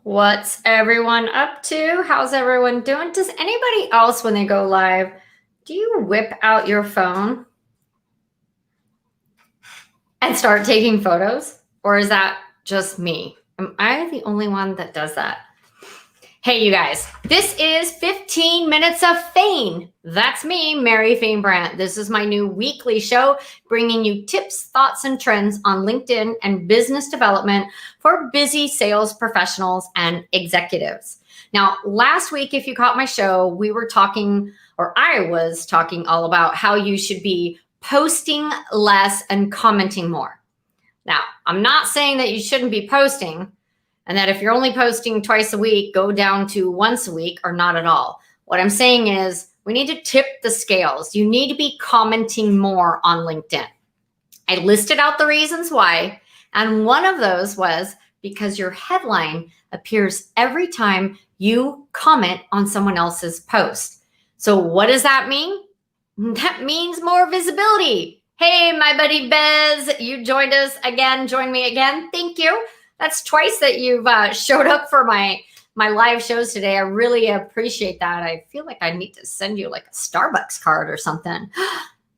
What's everyone up to? How's everyone doing? Does anybody else, when they go live, do you whip out your phone and start taking photos? Or is that just me? Am I the only one that does that? Hey, you guys, this is 15 Minutes of FAIN. That's me, Mary Fain Brandt. This is my new weekly show bringing you tips, thoughts, and trends on LinkedIn and business development for busy sales professionals and executives. Now, last week, if you caught my show, we were talking, or I was talking all about how you should be posting less and commenting more. Now, I'm not saying that you shouldn't be posting, and that if you're only posting twice a week, go down to once a week or not at all. What I'm saying is we need to tip the scales. You need to be commenting more on LinkedIn. I listed out the reasons why, and one of those was because your headline appears every time you comment on someone else's post. So what does that mean? That means more visibility. Hey, my buddy Bez, you joined us again. Join me again. Thank you. That's twice that you've showed up for my live shows today. I really appreciate that. I feel like I need to send you like a Starbucks card or something.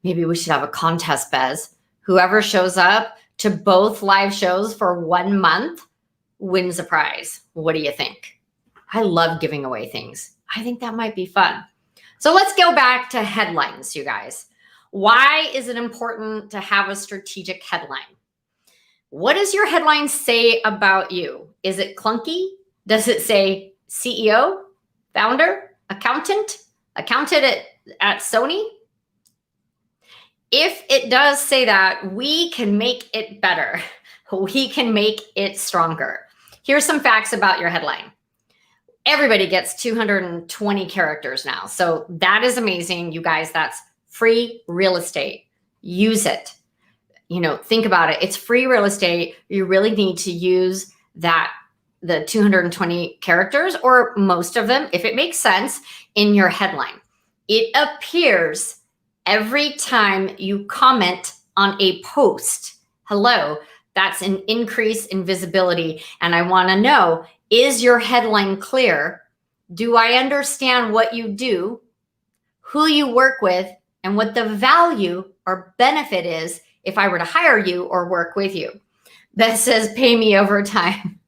Maybe we should have a contest, Bez. Whoever shows up to both live shows for 1 month wins a prize. What do you think? I love giving away things. I think that might be fun. So let's go back to headlines, you guys. Why is it important to have a strategic headline? What does your headline say about you? Is it clunky? Does it say CEO, founder, accountant at Sony? If it does say that, we can make it better. We can make it stronger. Here's some facts about your headline. Everybody gets 220 characters now. So that is amazing. You guys, that's free real estate. Use it. Think about it. It's free real estate. You really need to use the 220 characters or most of them, if it makes sense, in your headline. It appears every time you comment on a post. Hello, that's an increase in visibility. And I want to know, is your headline clear? Do I understand what you do, who you work with, and what the value or benefit is if I were to hire you or work with you? That says pay me overtime.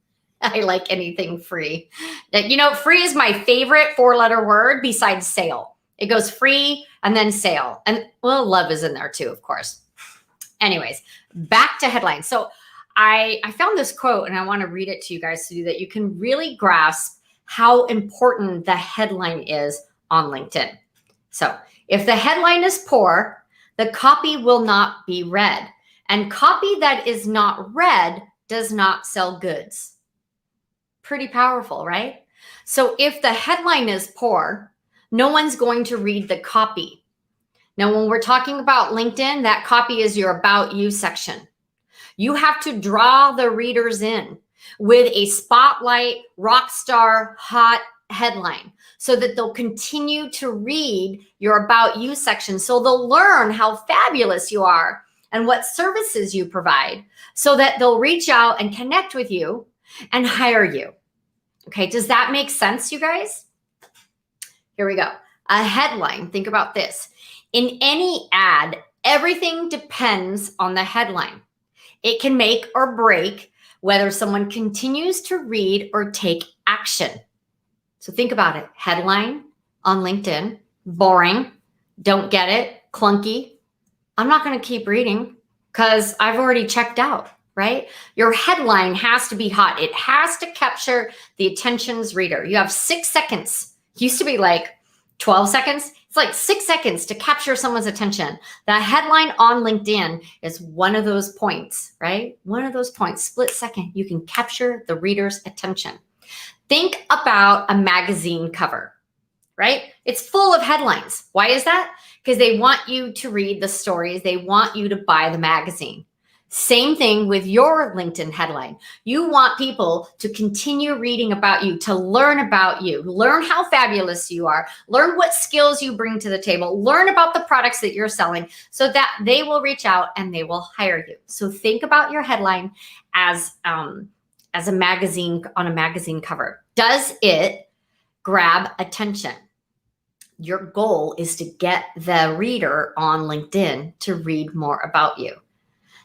I like anything free. Free is my favorite 4-letter word besides sale. It goes free and then sale. And love is in there too, of course. Anyways, back to headlines. So I found this quote and I want to read it to you guys so that you can really grasp how important the headline is on LinkedIn. So if the headline is poor, the copy will not be read. And copy that is not read does not sell goods. Pretty powerful, right? So if the headline is poor, no one's going to read the copy. Now, when we're talking about LinkedIn, that copy is your About You section. You have to draw the readers in with a spotlight, rock star, hot headline so that they'll continue to read your About You section. So they'll learn how fabulous you are and what services you provide so that they'll reach out and connect with you and hire you. Okay, does that make sense, you guys? Here we go. A headline, think about this. In any ad, everything depends on the headline. It can make or break whether someone continues to read or take action. So think about it. Headline on LinkedIn, boring, don't get it, clunky. I'm not going to keep reading because I've already checked out, right? Your headline has to be hot. It has to capture the attention's reader. You have 6 seconds. It used to be like 12 seconds. It's like 6 seconds to capture someone's attention. The headline on LinkedIn is one of those points, right? One of those points, split second. You can capture the reader's attention. Think about a magazine cover, right? It's full of headlines. Why is that? Because they want you to read the stories. They want you to buy the magazine. Same thing with your LinkedIn headline. You want people to continue reading about you, to learn about you, learn how fabulous you are, learn what skills you bring to the table, learn about the products that you're selling so that they will reach out and they will hire you. So think about your headline as as a magazine, on a magazine cover? Does it grab attention? Your goal is to get the reader on LinkedIn to read more about you.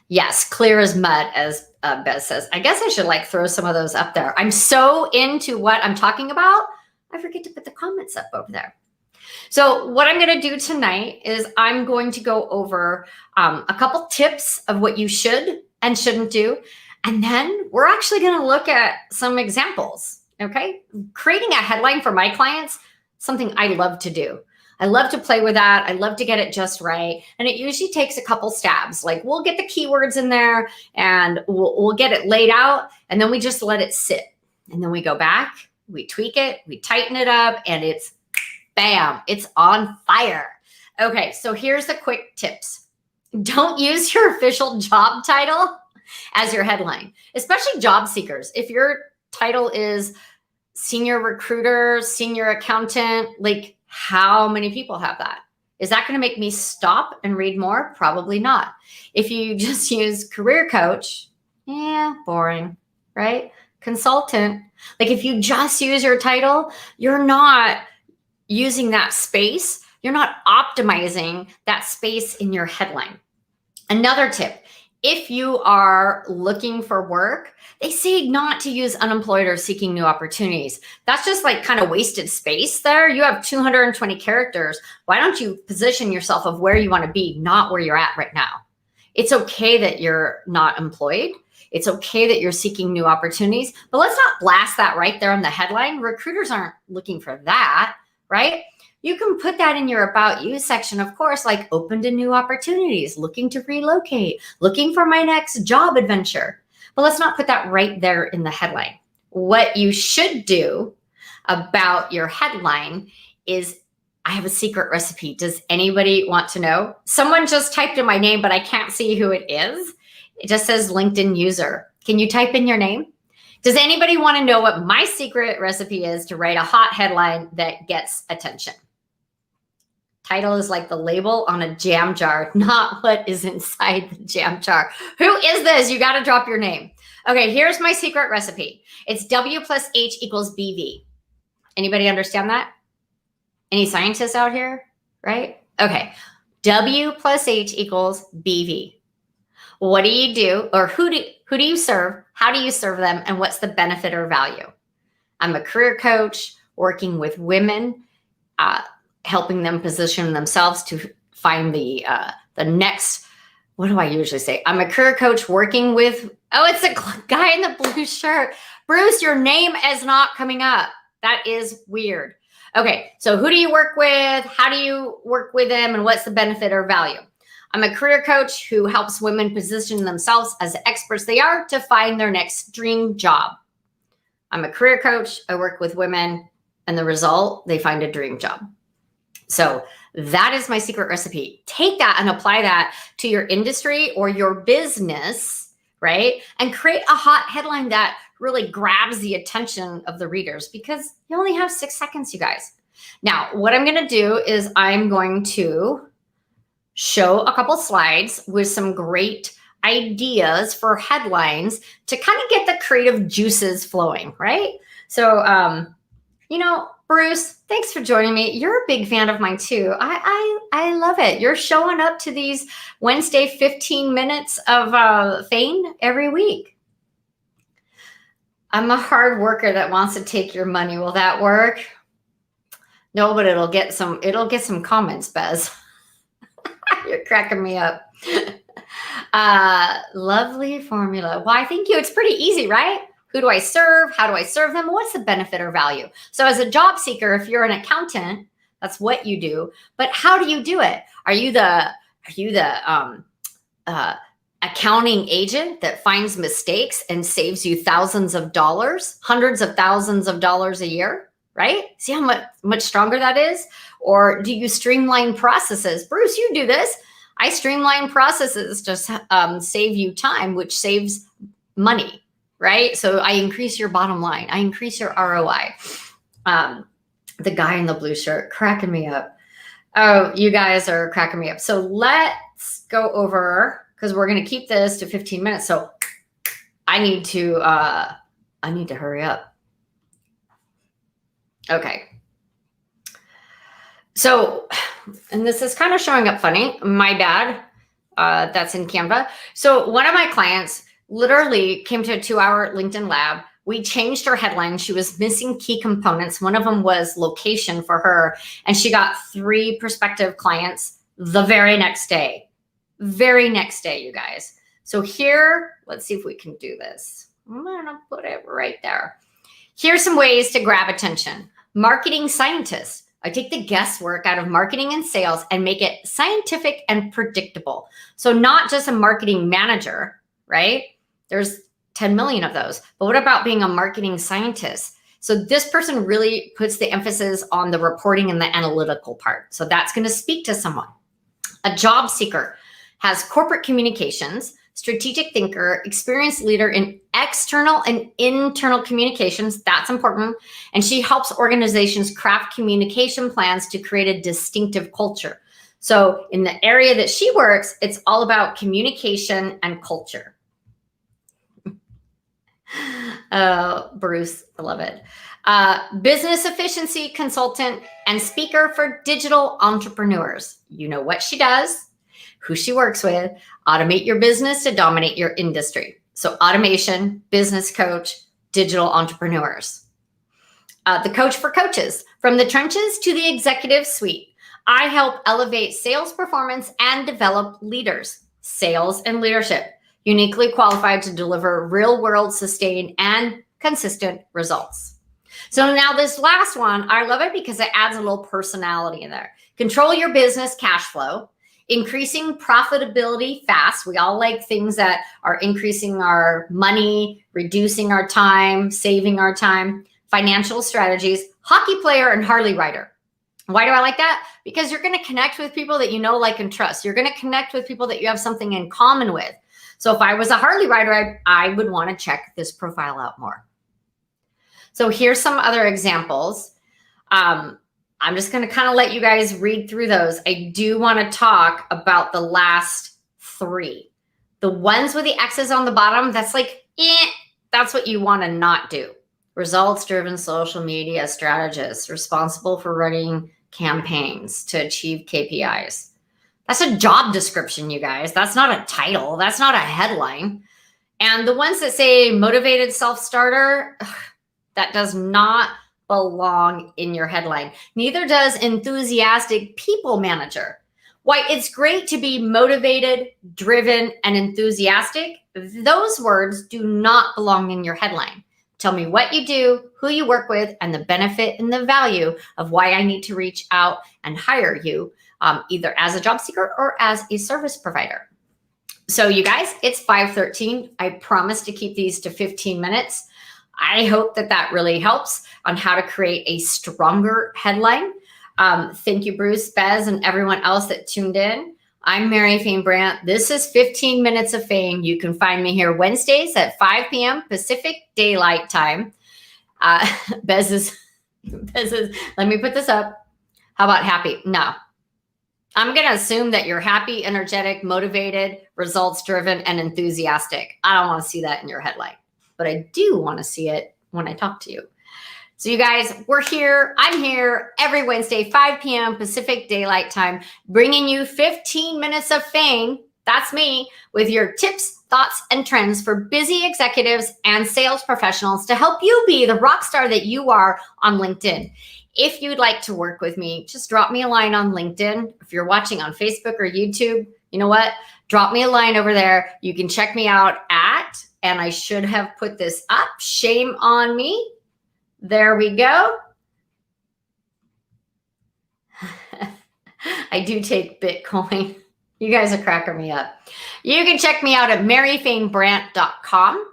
Yes, clear as mud, as Bez says. I guess I should like throw some of those up there. I'm so into what I'm talking about, I forget to put the comments up over there. So what I'm going to do tonight is I'm going to go over a couple tips of what you should and shouldn't do. And then we're actually going to look at some examples. Okay. Creating a headline for my clients, something I love to do. I love to play with that. I love to get it just right. And it usually takes a couple stabs. Like we'll get the keywords in there and we'll get it laid out. And then we just let it sit. And then we go back, we tweak it, we tighten it up, and it's bam, it's on fire. Okay, so here's the quick tips. Don't use your official job title as your headline, especially job seekers. If your title is senior recruiter, senior accountant, like how many people have that? Is that going to make me stop and read more? Probably not. If you just use career coach, boring, right? Consultant, like if you just use your title, you're not using that space. You're not optimizing that space in your headline. Another tip, if you are looking for work, they say not to use unemployed or seeking new opportunities. That's just like kind of wasted space there. You have 220 characters. Why don't you position yourself of where you want to be, not where you're at right now? It's okay that you're not employed. It's okay that you're seeking new opportunities, but let's not blast that right there in the headline. Recruiters aren't looking for that, right? You can put that in your About You section, of course, like open to new opportunities, looking to relocate, looking for my next job adventure. But let's not put that right there in the headline. What you should do about your headline is, I have a secret recipe. Does anybody want to know? Someone just typed in my name, but I can't see who it is. It just says LinkedIn user. Can you type in your name? Does anybody want to know what my secret recipe is to write a hot headline that gets attention? Title is like the label on a jam jar, not what is inside the jam jar. Who is this? You got to drop your name. Okay, here's my secret recipe. It's W plus H equals BV. Anybody understand that? Any scientists out here, right? Okay, W plus H equals BV. What do you do, or who do you serve? How do you serve them? And what's the benefit or value? I'm a career coach working with women, helping them position themselves to find the next, what do I usually say? I'm a career coach working with, it's a guy in the blue shirt. Bruce, your name is not coming up. That is weird. Okay, so who do you work with? How do you work with them? And what's the benefit or value? I'm a career coach who helps women position themselves as the experts they are to find their next dream job. I'm a career coach. I work with women, and the result, they find a dream job. So that is my secret recipe. Take that and apply that to your industry or your business, right? And create a hot headline that really grabs the attention of the readers, because you only have 6 seconds, you guys. Now, what I'm going to do is I'm going to show a couple slides with some great ideas for headlines to kind of get the creative juices flowing, right? So, Bruce, thanks for joining me. You're a big fan of mine too. I love it. You're showing up to these Wednesday 15 minutes of FAIN every week. I'm a hard worker that wants to take your money. Will that work? No, but it'll get some comments, Bez. You're cracking me up. Lovely formula. Why, thank you. It's pretty easy, right? Who do I serve? How do I serve them? What's the benefit or value? So as a job seeker, if you're an accountant, that's what you do. But how do you do it? Are you the accounting agent that finds mistakes and saves you thousands of dollars, hundreds of thousands of dollars a year, right? See how much stronger that is? Or do you streamline processes? Bruce, you do this. I streamline processes to save you time, which saves money. Right? So I increase your bottom line. I increase your ROI. The guy in the blue shirt cracking me up. Oh, you guys are cracking me up. So let's go over, because we're going to keep this to 15 minutes. So I need to I need to hurry up. Okay. So, and this is kind of showing up funny. My bad. That's in Canva. So one of my clients literally came to a 2-hour LinkedIn lab. We changed her headline. She was missing key components. One of them was location for her. And she got 3 prospective clients the very next day. Very next day, you guys. So here, let's see if we can do this. I'm going to put it right there. Here's some ways to grab attention. Marketing scientists. I take the guesswork out of marketing and sales and make it scientific and predictable. So not just a marketing manager, right? There's 10 million of those. But what about being a marketing scientist? So this person really puts the emphasis on the reporting and the analytical part. So that's going to speak to someone. A job seeker has corporate communications, strategic thinker, experienced leader in external and internal communications. That's important. And she helps organizations craft communication plans to create a distinctive culture. So in the area that she works, it's all about communication and culture. Bruce, I love it. Business efficiency consultant and speaker for digital entrepreneurs. You know what she does, who she works with. Automate your business to dominate your industry. So automation, business coach, digital entrepreneurs. The coach for coaches, from the trenches to the executive suite. I help elevate sales performance and develop leaders, sales and leadership, uniquely qualified to deliver real world, sustained, and consistent results. So now this last one, I love it because it adds a little personality in there. Control your business cash flow. Increasing profitability fast. We all like things that are increasing our money, reducing our time, saving our time. Financial strategies, hockey player, and Harley rider. Why do I like that? Because you're going to connect with people that you know, like, and trust. You're going to connect with people that you have something in common with. So if I was a Harley rider, I would want to check this profile out more. So here's some other examples. I'm just going to kind of let you guys read through those. I do want to talk about the last 3. The ones with the X's on the bottom, that's like, that's what you want to not do. Results-driven social media strategist, responsible for running campaigns to achieve KPIs. That's a job description, you guys. That's not a title. That's not a headline. And the ones that say motivated self-starter, that does not belong in your headline. Neither does enthusiastic people manager. Why it's great to be motivated, driven, and enthusiastic, those words do not belong in your headline. Tell me what you do, who you work with, and the benefit and the value of why I need to reach out and hire you, either as a job seeker or as a service provider. So you guys, it's 5:13. I promise to keep these to 15 minutes. I hope that that really helps on how to create a stronger headline. Thank you, Bruce, Bez, and everyone else that tuned in. I'm Mary FAIN Brandt. This is 15 Minutes of FAIN. You can find me here Wednesdays at 5 p.m. Pacific Daylight Time. Bez is, let me put this up. How about happy? No. I'm going to assume that you're happy, energetic, motivated, results-driven, and enthusiastic. I don't want to see that in your headline, but I do want to see it when I talk to you. So you guys, we're here. I'm here every Wednesday, 5 p.m. Pacific Daylight Time, bringing you 15 minutes of FAIN. That's me, with your tips, thoughts, and trends for busy executives and sales professionals to help you be the rock star that you are on LinkedIn. If you'd like to work with me, just drop me a line on LinkedIn. If you're watching on Facebook or YouTube, you know what? Drop me a line over there. You can check me out at, and I should have put this up, shame on me. There we go. I do take Bitcoin. You guys are cracking me up. You can check me out at maryfainbrandt.com.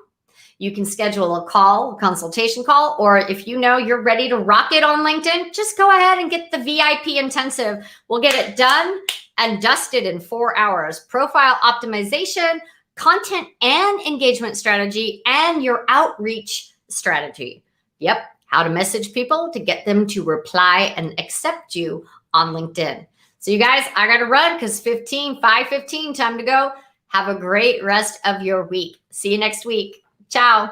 You can schedule a call, a consultation call, or if you know you're ready to rock it on LinkedIn, just go ahead and get the VIP intensive. We'll get it done and dusted in 4 hours. Profile optimization, content and engagement strategy, and your outreach strategy. Yep. How to message people to get them to reply and accept you on LinkedIn. So you guys, I got to run because 5:15, time to go. Have a great rest of your week. See you next week. Ciao.